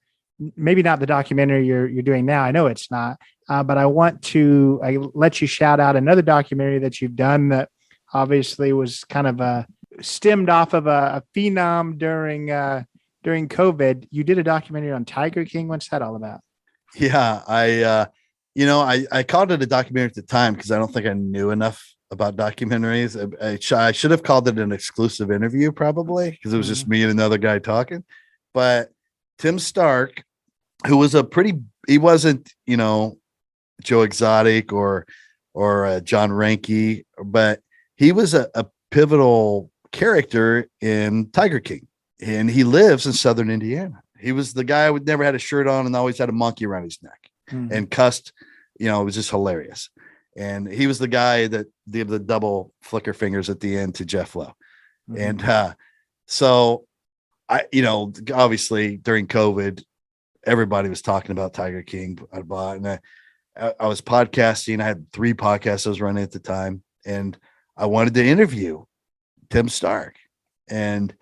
Maybe not the documentary you're doing now. I know it's not, but I let you shout out another documentary that you've done that obviously was kind of stemmed off of a phenom during COVID. You did a documentary on Tiger King. What's that all about? Yeah, I called it a documentary at the time because I don't think I knew enough about documentaries. I should have called it an exclusive interview probably because it was just me and another guy talking. But Tim Stark, who was he wasn't, Joe Exotic or John Reinke, but he was a pivotal character in Tiger King, and he lives in Southern Indiana. He was the guy who never had a shirt on and always had a monkey around his neck and cussed. It was just hilarious. And he was the guy that did the double flicker fingers at the end to Jeff Lowe. And so obviously during COVID, everybody was talking about Tiger King. And I was podcasting. I had 3 podcasts I was running at the time, and I wanted to interview Tim Stark. And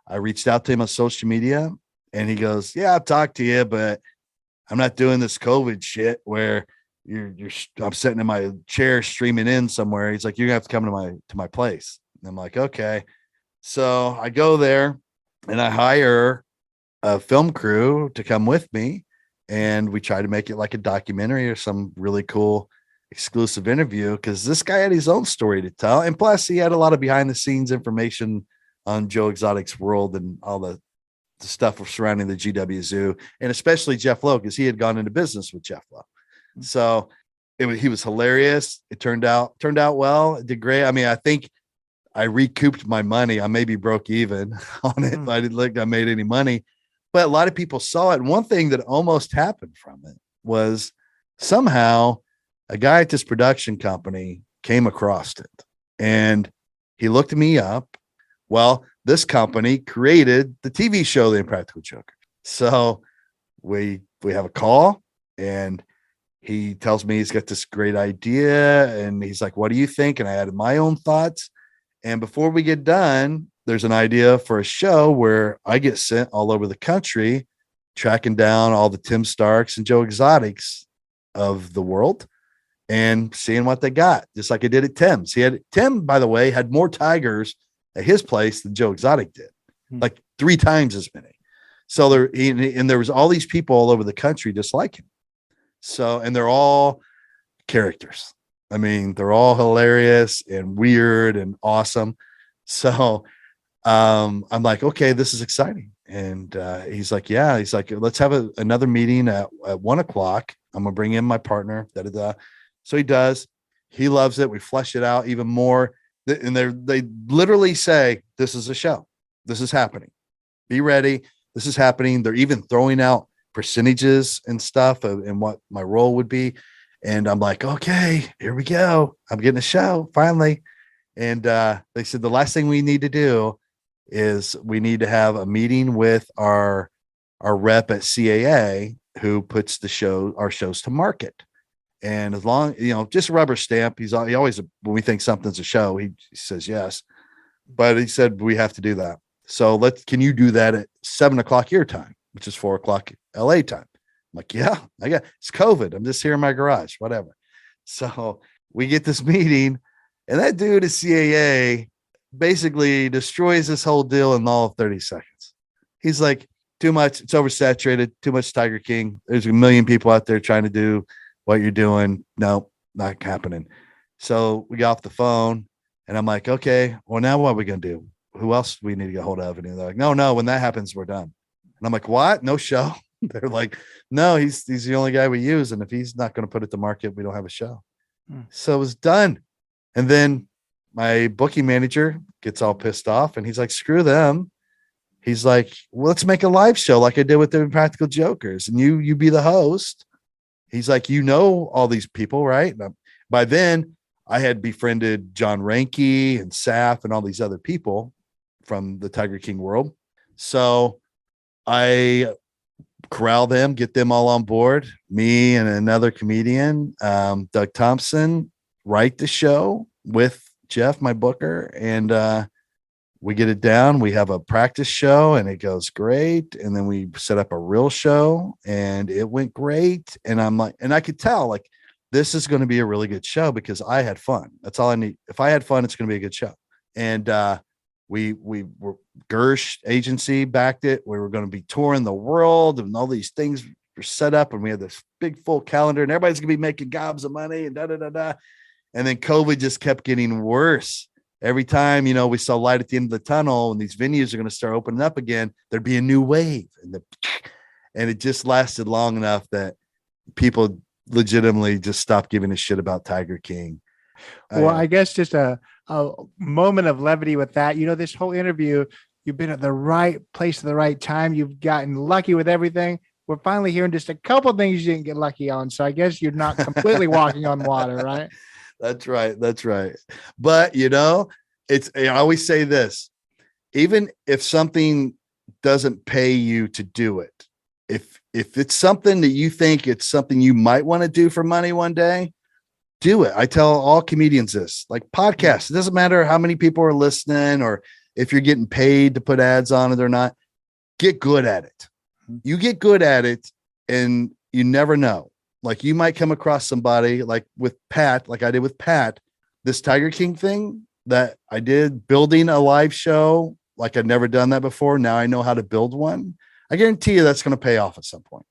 I reached out to him on social media, and he goes, "Yeah, I'll talk to you, but I'm not doing this COVID shit where I'm sitting in my chair streaming in somewhere." He's like, "You're gonna have to come to my place." And I'm like, "Okay." So I go there and I hire a film crew to come with me, and we try to make it like a documentary or some really cool exclusive interview because this guy had his own story to tell. And plus he had a lot of behind the scenes information on Joe Exotic's world and all the stuff surrounding the GW Zoo, and especially Jeff Lowe, because he had gone into business with Jeff Lowe. So he was hilarious. It turned out well. It did great. I mean, I think I recouped my money. I maybe broke even on it. I didn't think I made any money, but a lot of people saw it. And one thing that almost happened from it was somehow a guy at this production company came across it and he looked me up. Well, this company created the TV show, The Impractical Joker. So we have a call and he tells me he's got this great idea. And he's like, what do you think? And I added my own thoughts. And before we get done, there's an idea for a show where I get sent all over the country, tracking down all the Tim Starks and Joe Exotics of the world and seeing what they got, just like I did at Tim's. Tim, by the way, had more tigers at his place than Joe Exotic did, like 3 times as many. So there was all these people all over the country just like him. So, and they're all characters. I mean, they're all hilarious and weird and awesome. So I'm like, okay, this is exciting. And he's like, yeah, he's like, let's have another meeting at 1:00. I'm gonna bring in my partner. So he does. He loves it. We flesh it out even more. And they literally say, this is a show. This is happening. Be ready. This is happening. They're even throwing out percentages and stuff and what my role would be. And I'm like, okay, here we go. I'm getting a show finally. And they said the last thing we need to do is we need to have a meeting with our rep at CAA who puts our shows to market. And as long, just rubber stamp, he always, when we think something's a show, he says yes. But he said, we have to do that. So can you do that at 7:00 your time, which is 4:00 LA time? I'm like, yeah, it's COVID. I'm just here in my garage, whatever. So we get this meeting and that dude at CAA basically destroys this whole deal in all of 30 seconds. He's like, too much. It's oversaturated. Too much Tiger King. There's a million people out there trying to do what you're doing. No, not happening. So we got off the phone and I'm like, okay, well, now what are we going to do? Who else we need to get hold of? And they're like, no, when that happens, we're done. And I'm like, what? No show? They're like, no, he's the only guy we use. And if he's not going to put it to market, we don't have a show. So it was done. And then my booking manager gets all pissed off and he's like, screw them. He's like, well, let's make a live show like I did with the Impractical Jokers. And you be the host. He's like, all these people, right? And by then I had befriended John Ranke and Saf and all these other people from the Tiger King world. So I corral them, get them all on board, me and another comedian, Doug Thompson, write the show with Jeff, my booker. And we get it down. We have a practice show and it goes great. And then we set up a real show and it went great. And I'm like, and I could tell like, this is going to be a really good show because I had fun. That's all I need. If I had fun, it's going to be a good show. And we were Gersh agency backed it. We were going to be touring the world and all these things were set up and we had this big full calendar and everybody's going to be making gobs of money and And then COVID just kept getting worse. Every time, we saw light at the end of the tunnel and these venues are going to start opening up again, there'd be a new wave. And it just lasted long enough that people legitimately just stopped giving a shit about Tiger King. Well, I guess just a moment of levity with that. This whole interview, you've been at the right place at the right time. You've gotten lucky with everything. We're finally hearing just a couple things you didn't get lucky on. So I guess you're not completely walking on water, right? That's right. But I always say this, even if something doesn't pay you to do it, if it's something that you think it's something you might want to do for money one day, do it. I tell all comedians this, like podcasts. It doesn't matter how many people are listening or if you're getting paid to put ads on it or not, get good at it. You get good at it and you never know. Like you might come across somebody like with Pat, like I did with Pat, this Tiger King thing that I did, building a live show. Like I'd never done that before. Now I know how to build one. I guarantee you that's going to pay off at some point.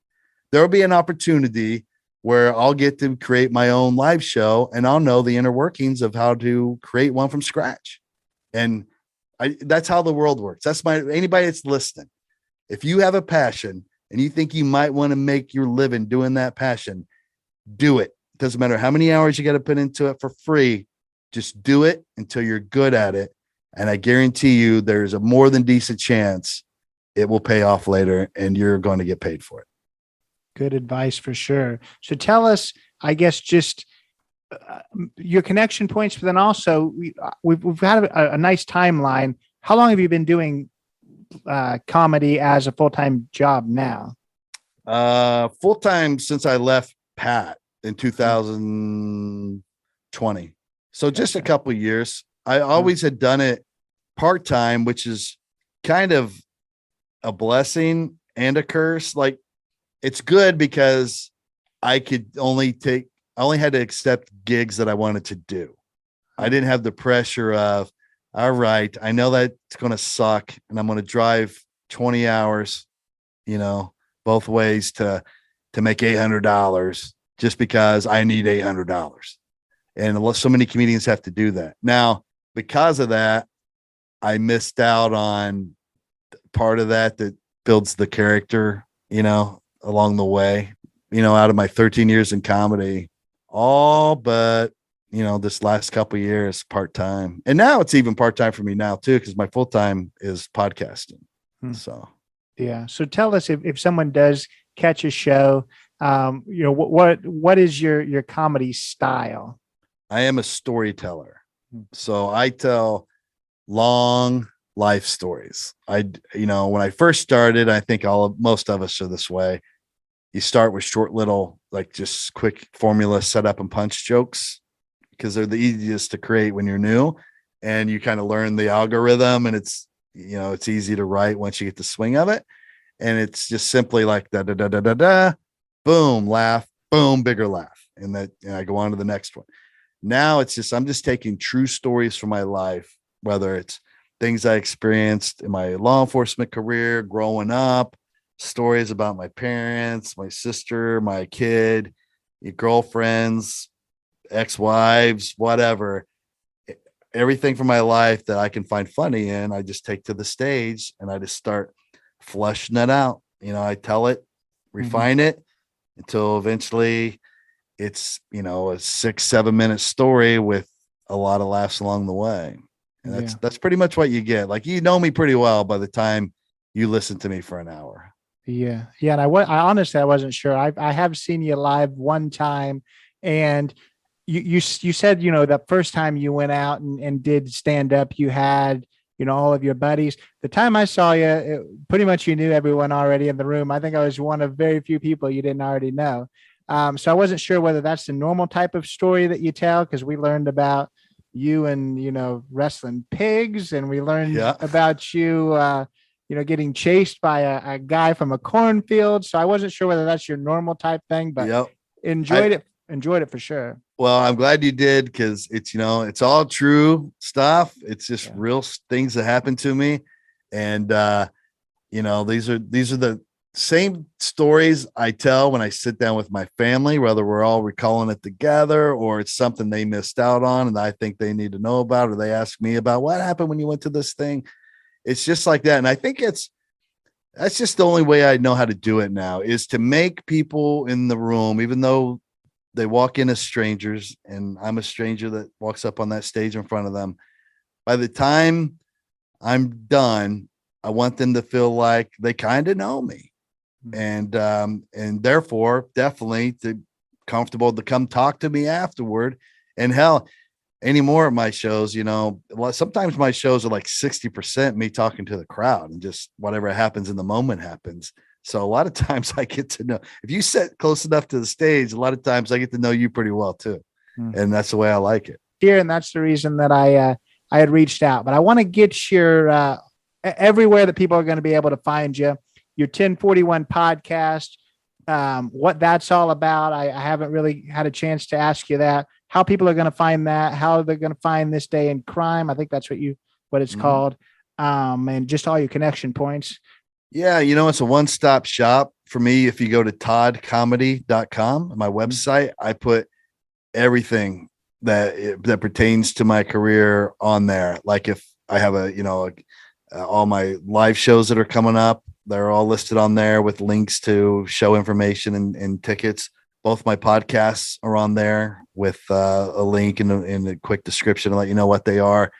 There will be an opportunity where I'll get to create my own live show and I'll know the inner workings of how to create one from scratch. And that's how the world works. Anybody that's listening. If you have a passion and you think you might want to make your living doing that passion, do it. Doesn't matter how many hours you got to put into it for free. Just do it until you're good at it. And I guarantee you there's a more than decent chance it will pay off later and you're going to get paid for it. Good advice for sure. So tell us, I guess, just your connection points, but then also we've had a nice timeline. How long have you been doing comedy as a full-time job now? Full-time since I left Pat in 2020. So just a couple of years. I always had done it part-time, which is kind of a blessing and a curse. Like, it's good because I only had to accept gigs that I wanted to do. I didn't have the pressure of, all right, I know that it's going to suck and I'm going to drive 20 hours, both ways to make $800 just because I need $800. And so many comedians have to do that. Now, because of that, I missed out on part of that builds the character, along the way, out of my 13 years in comedy, all but, this last couple of years part-time. And now it's even part-time for me now too, because my full-time is podcasting. So, yeah. So tell us if someone does catch a show, what is your comedy style? I am a storyteller. So I tell long life stories. When I first started, I think most of us are this way. You start with short little, like just quick formula setup and punch jokes because they're the easiest to create when you're new and you kind of learn the algorithm and it's easy to write once you get the swing of it. And it's just simply like da, da, da, da, da, da, boom, laugh, boom, bigger laugh. And I go on to the next one. Now I'm just taking true stories from my life, whether it's things I experienced in my law enforcement career, growing up, stories about my parents, my sister, my kid, your girlfriends, ex-wives, whatever, everything from my life that I can find funny in, I just take to the stage and I just start flushing it out. I tell it, refine it until eventually it's, a 6-7 minute story with a lot of laughs along the way. And that's pretty much what you get. Like, you know me pretty well by the time you listen to me for an hour. Yeah. Yeah. And I honestly, I wasn't sure. I have seen you live one time and you said, that first time you went out and did stand up, you had, all of your buddies. The time I saw you, pretty much you knew everyone already in the room. I think I was one of very few people you didn't already know. So I wasn't sure whether that's the normal type of story that you tell, because we learned about you and, wrestling pigs, and we learned about you, getting chased by a guy from a cornfield. So I wasn't sure whether that's your normal type thing, but enjoyed it for sure. Well, I'm glad you did, because it's, it's all true stuff. It's just real things that happened to me. And, these are the same stories I tell when I sit down with my family, whether we're all recalling it together or it's something they missed out on and I think they need to know about, or they ask me about what happened when you went to this thing. It's just like that. And I think that's just the only way I know how to do it now, is to make people in the room, even though they walk in as strangers and I'm a stranger that walks up on that stage in front of them, by the time I'm done, I want them to feel like they kind of know me. And therefore definitely comfortable to come talk to me afterward. And hell, any more of my shows, sometimes my shows are like 60% me talking to the crowd and just whatever happens in the moment happens. So a lot of times I get to know, if you sit close enough to the stage, a lot of times I get to know you pretty well too. And that's the way I like it here. And that's the reason that I had reached out, but I want to get your, everywhere that people are going to be able to find you, your 1041 podcast, what that's all about. I haven't really had a chance to ask you that, how people are going to find that, how they're going to find This Day in Crime. I think that's what it's called. And just all your connection points. Yeah. It's a one-stop shop for me. If you go to toddcomedy.com, my website, I put everything that pertains to my career on there. Like if I have all my live shows that are coming up, they're all listed on there with links to show information and tickets. Both my podcasts are on there with a link and a quick description to let you know what they are.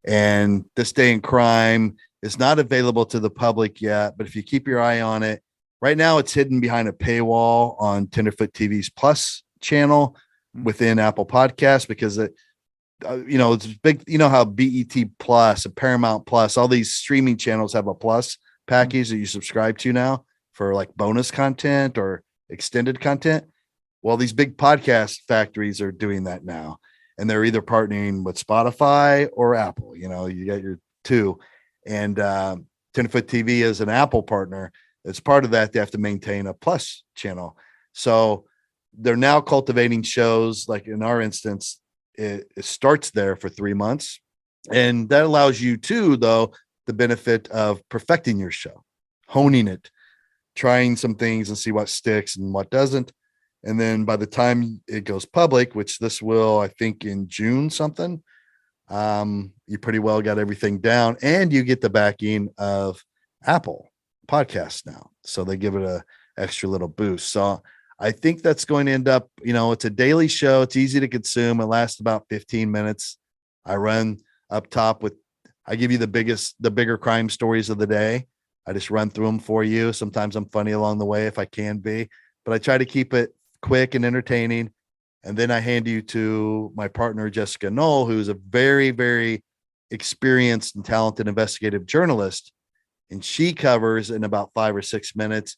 And This Day in Crime is not available to the public yet, but if you keep your eye on it, right now it's hidden behind a paywall on Tenderfoot TV's Plus channel within Apple Podcasts, because it's big. You know how BET Plus and Paramount Plus, all these streaming channels have a plus package that you subscribe to now for like bonus content or extended content. Well, these big podcast factories are doing that now, and they're either partnering with Spotify or Apple. You got your two, and Tenderfoot TV is an Apple partner. As part of that, they have to maintain a plus channel. So they're now cultivating shows. Like in our instance, it starts there for 3 months, and that allows you too, though, the benefit of perfecting your show, honing it, trying some things and see what sticks and what doesn't. And then by the time it goes public, which this will, I think, in June something, you pretty well got everything down, and you get the backing of Apple Podcasts now. So they give it a extra little boost. So I think that's going to end up, it's a daily show. It's easy to consume. It lasts about 15 minutes. I run up top I give you the bigger crime stories of the day. I just run through them for you. Sometimes I'm funny along the way if I can be, but I try to keep it quick and entertaining. And then I hand you to my partner, Jessica Knoll, who's a very, very experienced and talented investigative journalist. And she covers in about 5 or 6 minutes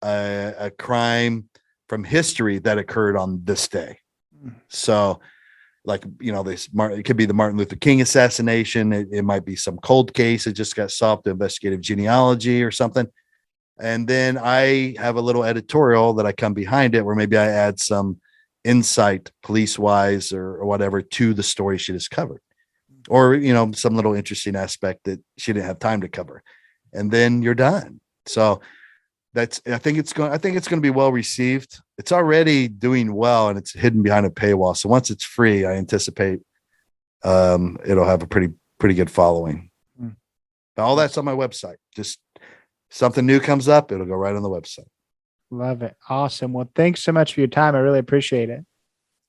a crime from history that occurred on this day. So it could be the Martin Luther King assassination. It might be some cold case that just got solved, investigative genealogy or something. And then I have a little editorial that I come behind it, where maybe I add some insight, police wise or whatever, to the story she just covered, or, some little interesting aspect that she didn't have time to cover. And then you're done. So I think it's going to be well received. It's already doing well, and it's hidden behind a paywall. So once it's free, I anticipate it'll have a pretty good following. All that's on my website. Just something new comes up, it'll go right on the website. Love it. Awesome. Well, thanks so much for your time. I really appreciate it.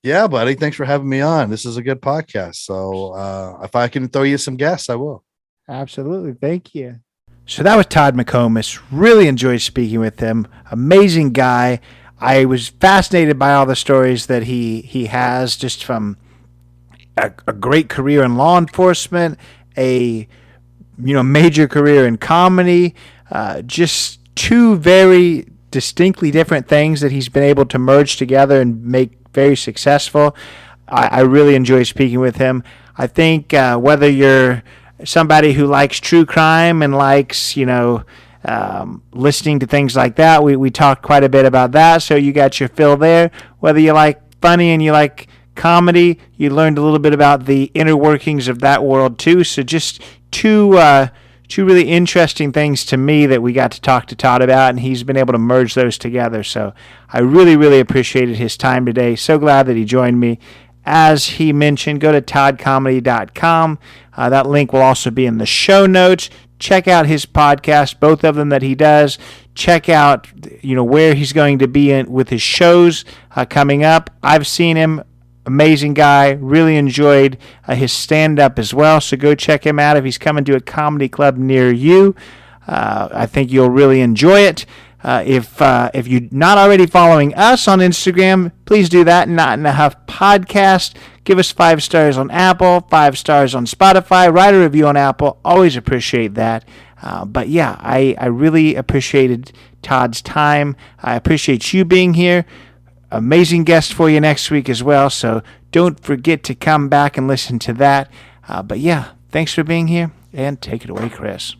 Yeah, buddy. Thanks for having me on. This is a good podcast. So if I can throw you some guests, I will. Absolutely. Thank you. So that was Todd McComas. Really enjoyed speaking with him. Amazing guy. I was fascinated by all the stories that he has, just from a great career in law enforcement, a major career in comedy, just two very distinctly different things that he's been able to merge together and make very successful. I really enjoy speaking with him. I think whether you're somebody who likes true crime and likes, listening to things like that, we talked quite a bit about that, so you got your fill there. Whether you like funny and you like comedy, you learned a little bit about the inner workings of that world too. So just two really interesting things to me that we got to talk to Todd about, and he's been able to merge those together. So I really, really appreciated his time today. So glad that he joined me. As he mentioned, go to toddcomedy.com. That link will also be in the show notes. Check out his podcast, both of them that he does. Check out, where he's going to be with his shows coming up. I've seen him. Amazing guy. Really enjoyed his stand-up as well. So go check him out if he's coming to a comedy club near you. I think you'll really enjoy it. If you're not already following us on Instagram, please do that. Not in a Huff Podcast. Give us 5 stars on Apple, 5 stars on Spotify. Write a review on Apple. Always appreciate that. But yeah, I really appreciated Todd's time. I appreciate you being here. Amazing guest for you next week as well. So don't forget to come back and listen to that. But yeah, thanks for being here, and take it away, Chris.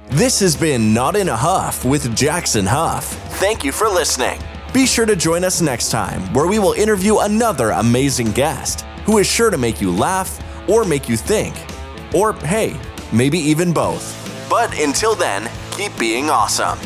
This has been Not in a Huff with Jackson Huff. Thank you for listening. Be sure to join us next time, where we will interview another amazing guest who is sure to make you laugh or make you think. Or hey, maybe even both. But until then, keep being awesome.